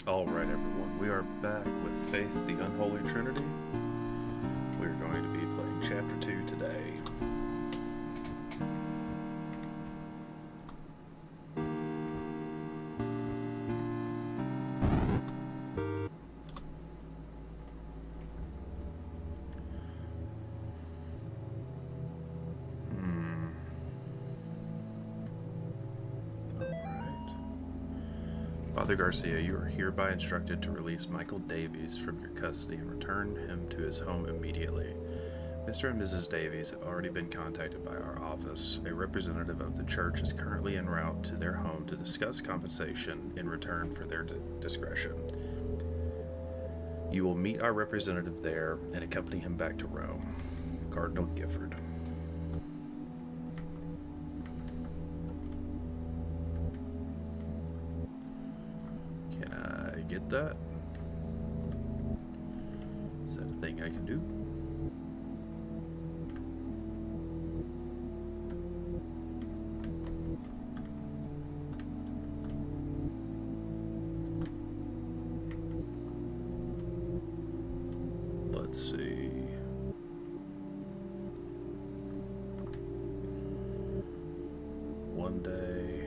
Alright, everyone, we are back with Faith, the Unholy Trinity. We're going to be playing Chapter 2 today. Father Garcia, you are hereby instructed to release Michael Davies from your custody and return him to his home immediately. Mr. and Mrs. Davies have already been contacted by our office. A representative of the church is currently en route to their home to discuss compensation in return for their discretion. You will meet our representative there and accompany him back to Rome. Cardinal Gifford. Get that? Is that a thing I can do? Let's see. One day.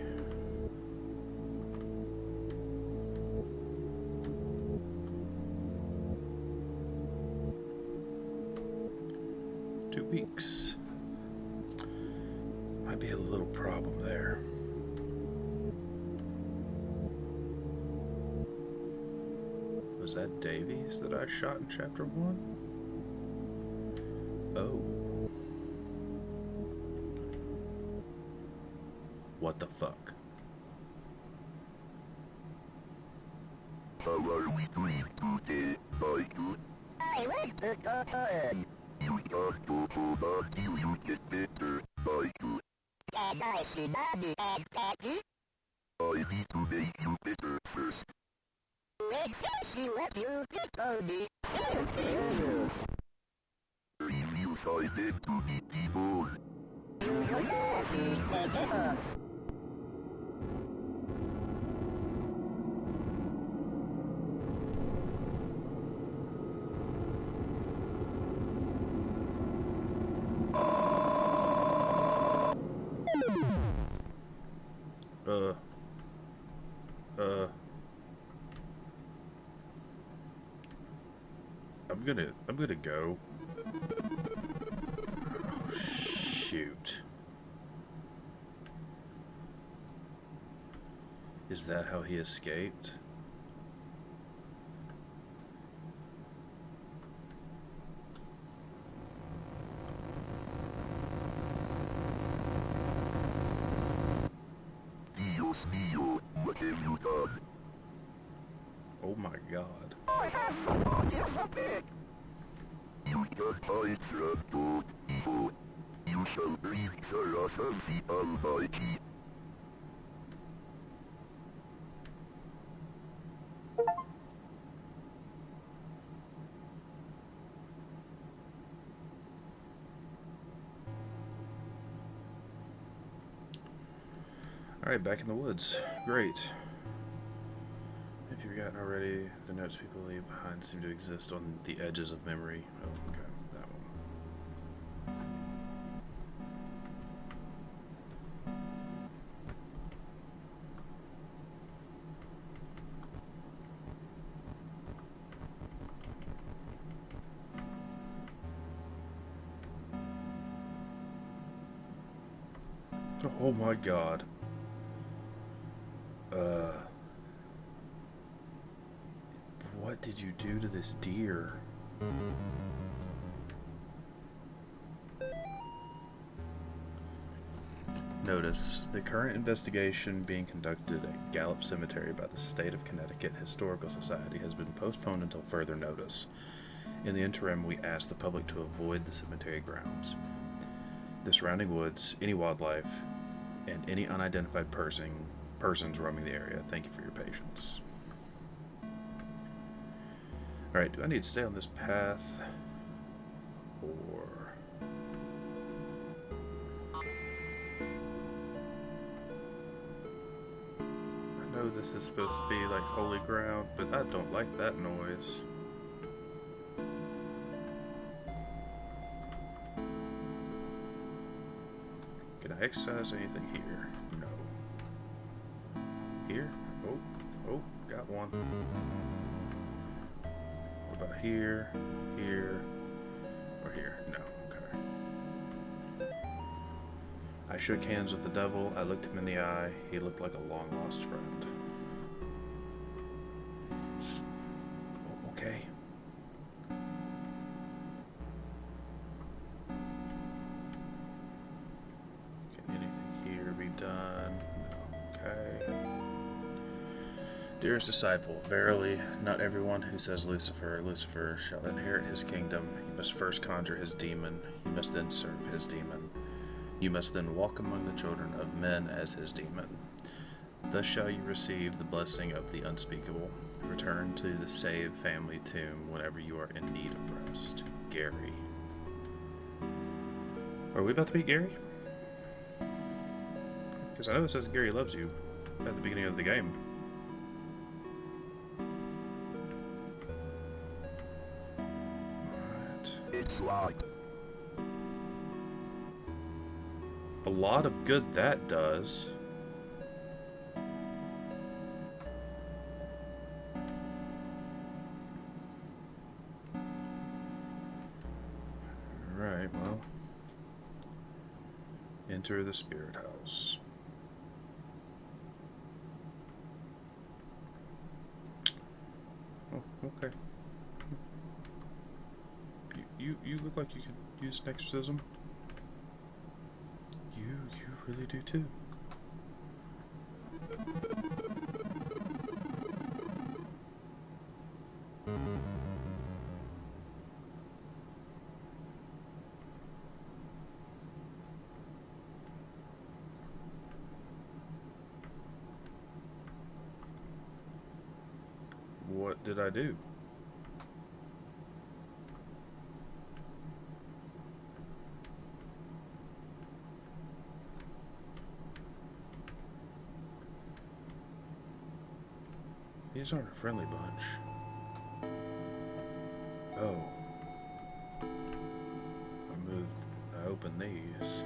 Weeks. Might be a little problem there. Was that Davies that I shot in Chapter 1? Oh. What the fuck? How are we doing today, Michael? I like the cotton. You start to hold till you get better, Michael. And I see mommy and daddy. I need to make you better first. When she let you get on me, I'll kill you. If you find them to be people, You love me forever. I'm gonna go. Oh, shoot. Is that how he escaped? Dios mío, what have you done? Oh my god. I have somebody of a bit. You can't hide from God, evil. You shall breathe the wrath of the Almighty. Alright, back in the woods. Great. If you've forgotten already, the notes people leave behind seem to exist on the edges of memory. Oh, okay. That one. Oh my god. What did you do to this deer? Notice, the current investigation being conducted at Gallup Cemetery by the State of Connecticut Historical Society has been postponed until further notice. In the interim, we ask the public to avoid the cemetery grounds, the surrounding woods, any wildlife, and any unidentified persons roaming the area. Thank you for your patience. Alright, do I need to stay on this path? Or... I know this is supposed to be like holy ground, but I don't like that noise. Can I exercise anything here? No. Here? Oh, got one. What about here? Here? Or here? No. Okay. I shook hands with the devil. I looked him in the eye. He looked like a long-lost friend. Okay. Can anything here be done? No. Okay. Dearest disciple, verily, not everyone who says Lucifer, Lucifer, shall inherit his kingdom. You must first conjure his demon. You must then serve his demon. You must then walk among the children of men as his demon. Thus shall you receive the blessing of the unspeakable. Return to the saved family tomb whenever you are in need of rest. Gary. Are we about to meet Gary? Because I know it says Gary loves you at the beginning of the game. Alright. It's like A lot of good that does. Alright, well. Enter the spirit house. Oh, okay. You look like you could use an exorcism. You really do too. What did I do? These aren't a friendly bunch. Oh. I opened these.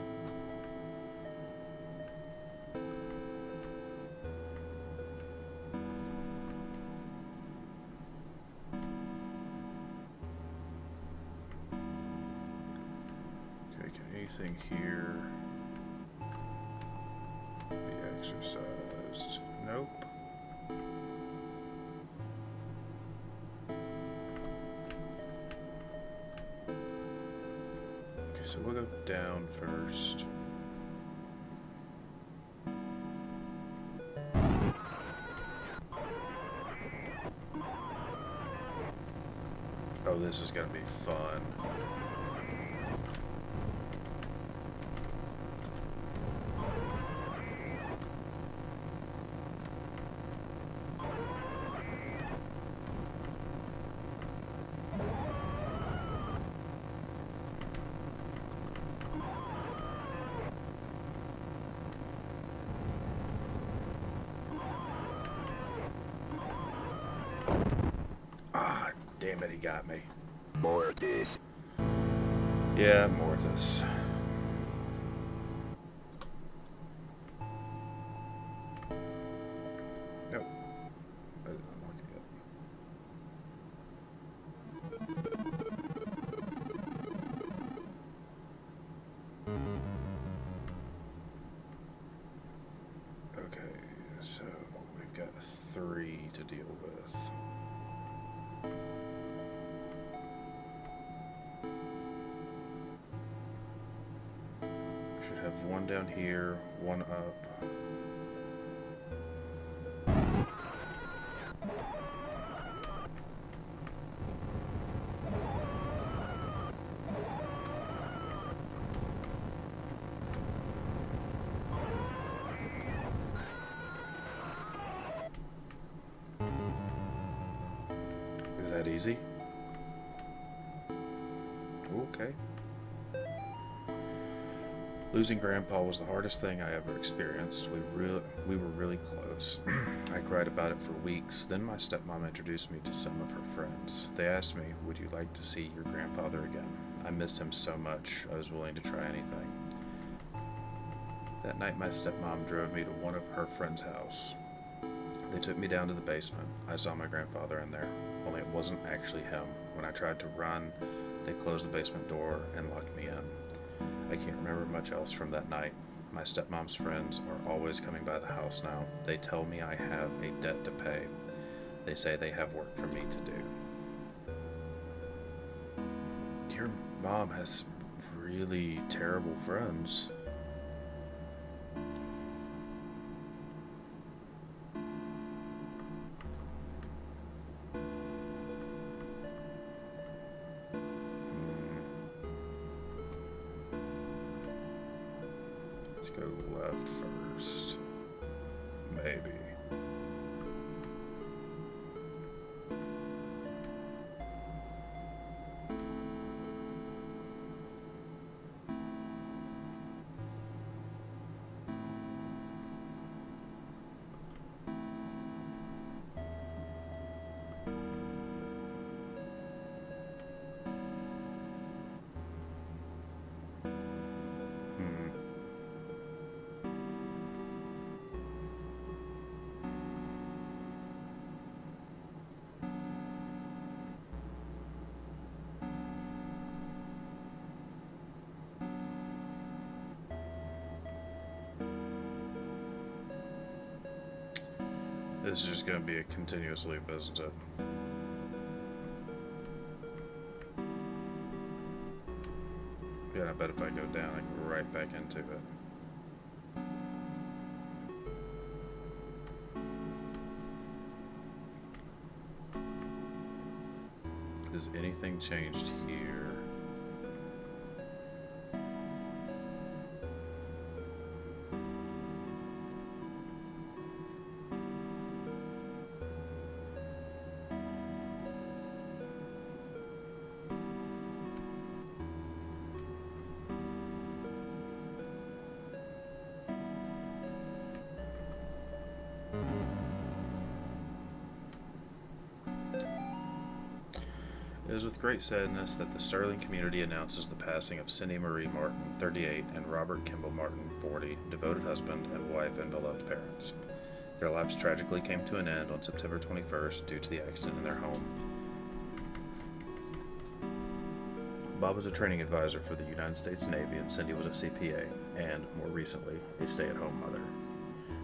Okay, can anything here be exercised? Nope. So we'll go down first. Oh, this is gonna be fun. Damn it, he got me. more of this. Yeah, more of this. Nope. I didn't unlock it yet. Okay, so we've got 3 to deal with. Should have 1 down here, 1 up. Is that easy? Losing Grandpa was the hardest thing I ever experienced. We were really close. I cried about it for weeks. Then my stepmom introduced me to some of her friends. They asked me, "Would you like to see your grandfather again?" I missed him so much, I was willing to try anything. That night, my stepmom drove me to one of her friends' house. They took me down to the basement. I saw my grandfather in there, only it wasn't actually him. When I tried to run, they closed the basement door and locked me in. I can't remember much else from that night. My stepmom's friends are always coming by the house now. They tell me I have a debt to pay. They say they have work for me to do. Your mom has really terrible friends. Let's go left first. Maybe. This is just going to be a continuous loop, isn't it? Yeah, I bet if I go down, I go right back into it. Has anything changed here? It is with great sadness that the Sterling community announces the passing of Cindy Marie Martin, 38, and Robert Kimball Martin, 40, devoted husband and wife and beloved parents. Their lives tragically came to an end on September 21st due to the accident in their home. Bob was a training advisor for the United States Navy, and Cindy was a CPA, and, more recently, a stay-at-home mother.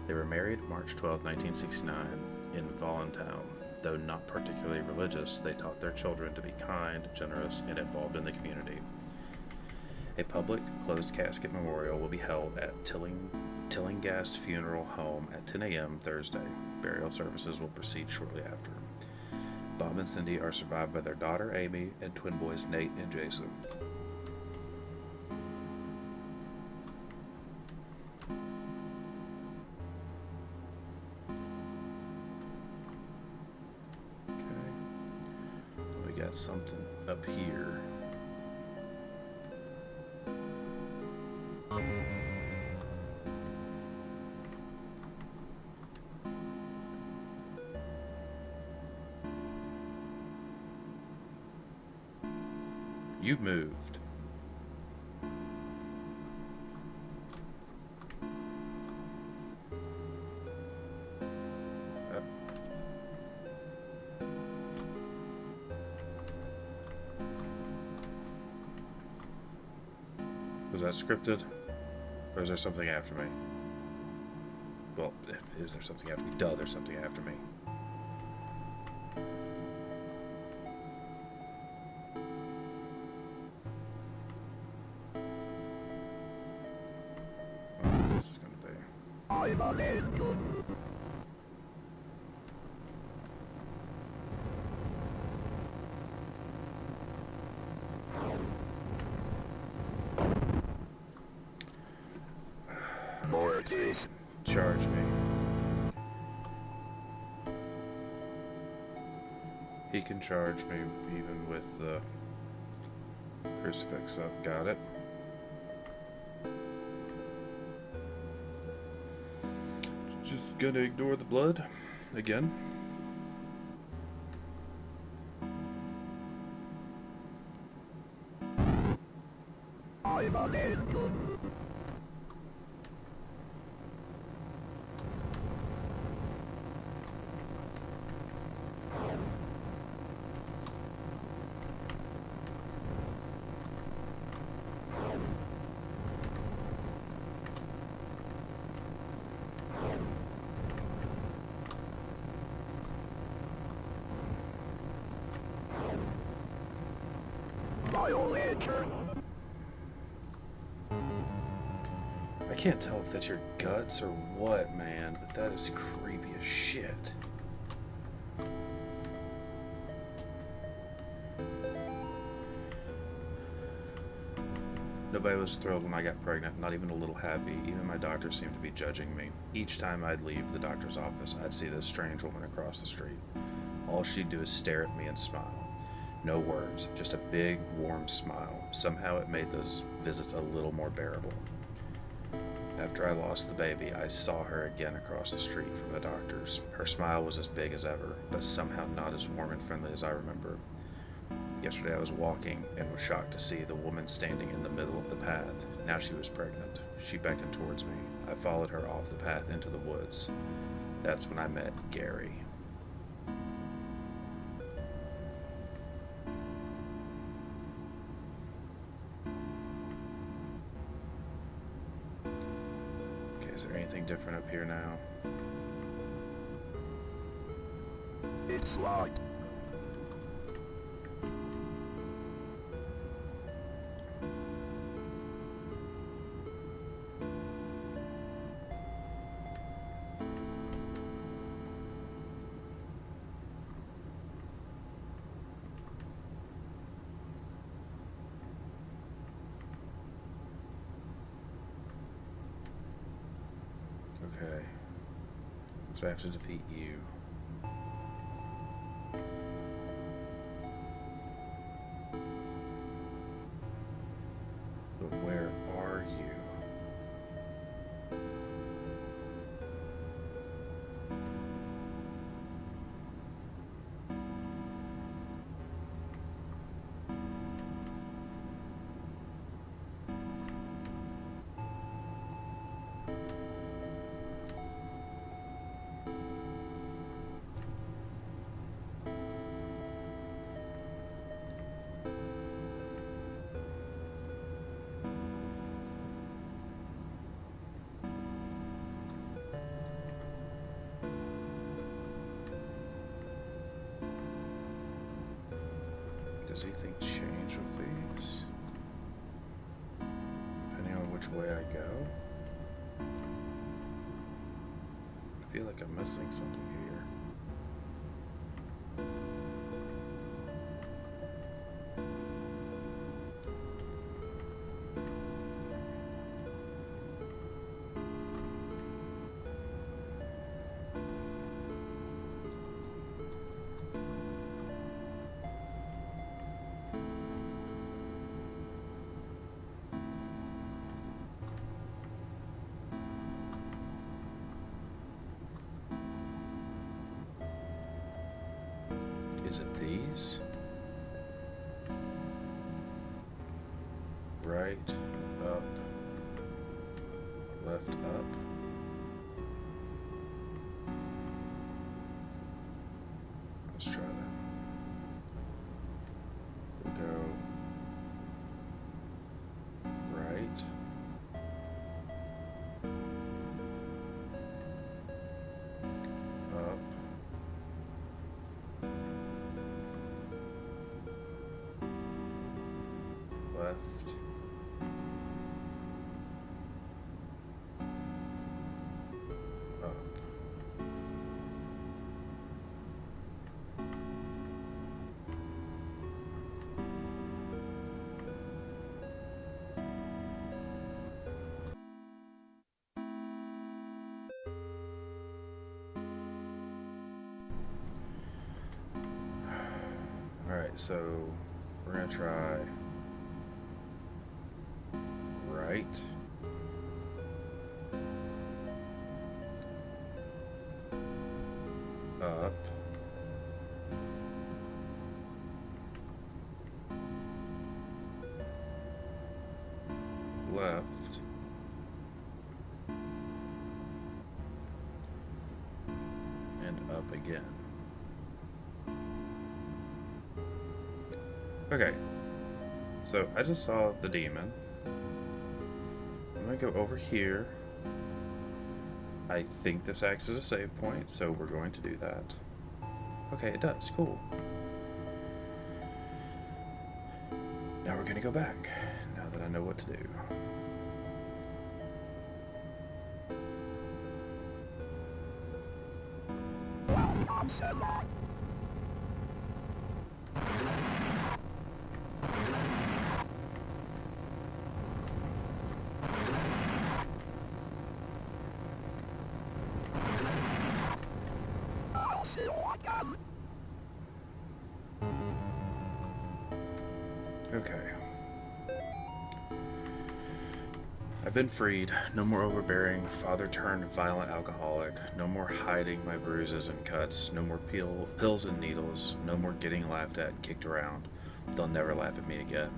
They were married March 12, 1969, in Voluntown. Though not particularly religious, they taught their children to be kind, generous, and involved in the community. A public, closed-casket memorial will be held at Tillinghast Funeral Home at 10 a.m. Thursday. Burial services will proceed shortly after. Bob and Cindy are survived by their daughter, Amy, and twin boys, Nate and Jason. Something up here. You moved. Was that scripted? Or is there something after me? Well, is there something after me? Duh, there's something after me. What this is gonna be. I'm an angel. Charge me. He can charge me even with the crucifix up. Got it. Just gonna ignore the blood again. I'm a man. Bio-lantern. I can't tell if that's your guts or what, man, but that is creepy as shit. Nobody was thrilled when I got pregnant, not even a little happy. Even my doctor seemed to be judging me. Each time I'd leave the doctor's office, I'd see this strange woman across the street. All she'd do is stare at me and smile. No words, just a big, warm smile. Somehow it made those visits a little more bearable. After I lost the baby, I saw her again across the street from the doctor's. Her smile was as big as ever, but somehow not as warm and friendly as I remember. Yesterday I was walking and was shocked to see the woman standing in the middle of the path. Now she was pregnant. She beckoned towards me. I followed her off the path into the woods. That's when I met Gary. Okay, is there anything different up here now? It's locked. Okay. So I have to defeat you. But where are you? Does anything change with these? Depending on which way I go? I feel like I'm missing something here. Is it these? Right, up, left, up. Let's try that. We'll go right. Up. Left. Up. Alright, so we're gonna try right, up, left, and up again. Okay, so I just saw the demon. I'm gonna go over here. I think this acts as a save point, so we're going to do that. Okay, it does. Cool. Now we're gonna go back, now that I know what to do. Okay. I've been freed. No more overbearing, father-turned-violent alcoholic. No more hiding my bruises and cuts. No more pills and needles. No more getting laughed at and kicked around. They'll never laugh at me again.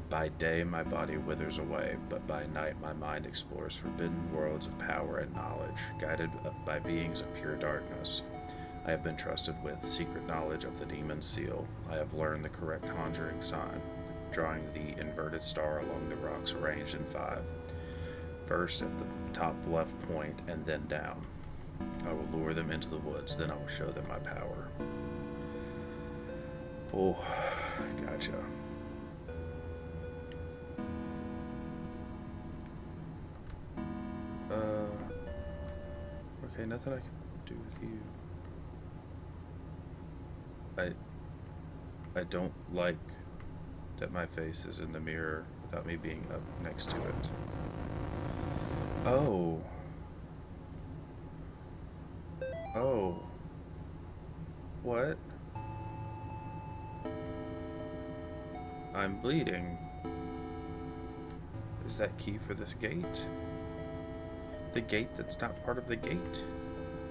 By day my body withers away, but by night my mind explores forbidden worlds of power and knowledge, guided by beings of pure darkness. I have been trusted with secret knowledge of the demon's seal. I have learned the correct conjuring sign, drawing the inverted star along the rocks arranged in 5. First at the top left point and then down. I will lure them into the woods, then I will show them my power. Oh, gotcha. Okay, nothing I can do with you. I don't like that my face is in the mirror without me being up next to it. Oh. Oh. What? I'm bleeding. Is that key for this gate? The gate that's not part of the gate?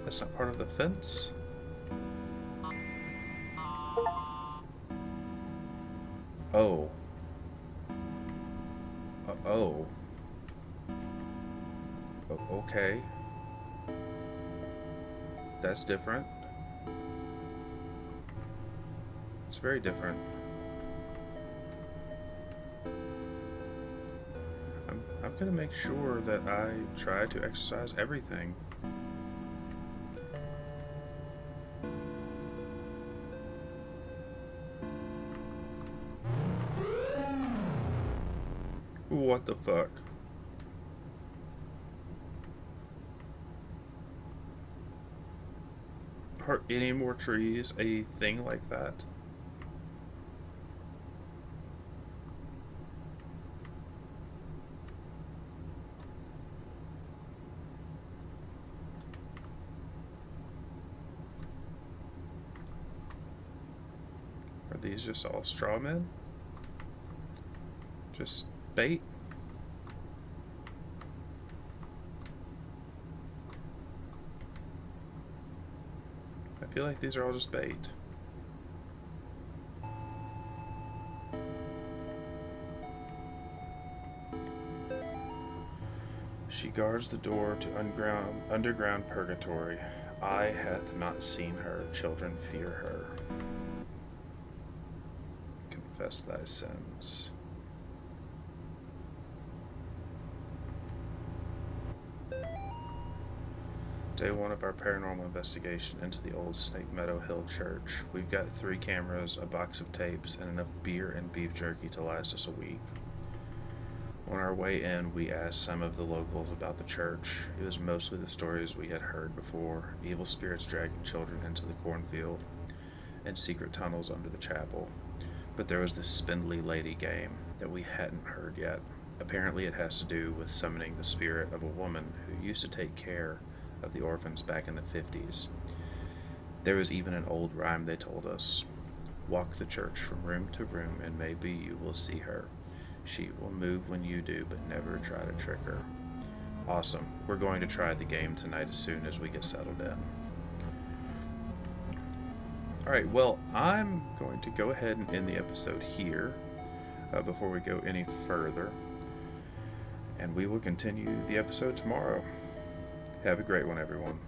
That's not part of the fence? Oh. Oh. Okay. That's different. It's very different. I'm gonna make sure that I try to exercise everything. What the fuck? Are any more trees a thing like that? Are these just all straw men? Just bait? I feel like these are all just bait. She guards the door to underground purgatory. Eye hath not seen her, children fear her. Confess thy sins. Day 1 of our paranormal investigation into the old Snake Meadow Hill Church. We've got 3 cameras, a box of tapes, and enough beer and beef jerky to last us a week. On our way in, we asked some of the locals about the church. It was mostly the stories we had heard before, evil spirits dragging children into the cornfield, and secret tunnels under the chapel. But there was this spindly lady game that we hadn't heard yet. Apparently it has to do with summoning the spirit of a woman who used to take care of the orphans back in the 50s. There was even an old rhyme they told us. Walk the church from room to room and maybe you will see her. She will move when you do, but never try to trick her. Awesome. We're going to try the game tonight as soon as we get settled in. Alright, well, I'm going to go ahead and end the episode here before we go any further. And we will continue the episode tomorrow. Have a great one, everyone.